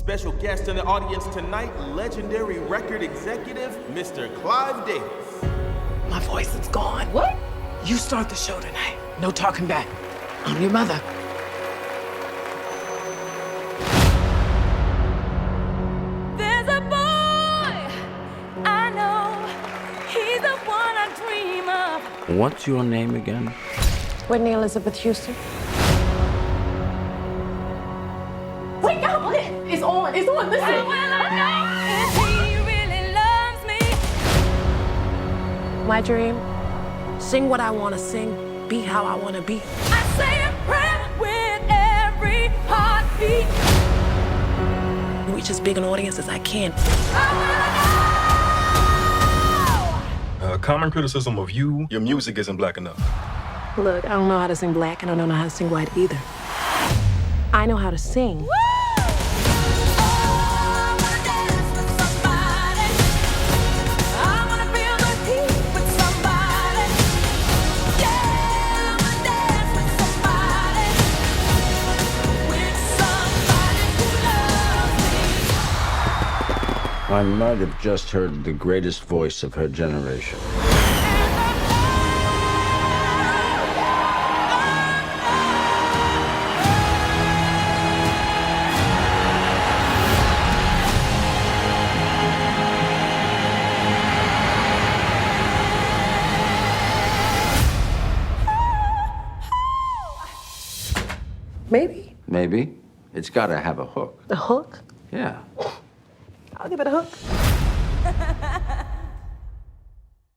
Special guest in the audience tonight, legendary record executive, Mr. Clive Davis. My voice is gone. What? You start the show tonight. No talking back. I'm your mother. There's a boy I know. He's the one I dream of. What's your name again? Whitney Elizabeth Houston. Wake up! It's on. It's on. Listen. How will I know if he really loves me? My dream. Sing what I want to sing. Be how I want to be. I say a prayer with every heartbeat. Reach as big an audience as I can. Common criticism of you, your music isn't black enough. Look, I don't know how to sing black, and I don't know how to sing white either. I know how to sing. I might have just heard the greatest voice of her generation. Maybe. Maybe. It's got to have a hook. A hook? Yeah. I'll give it a hook.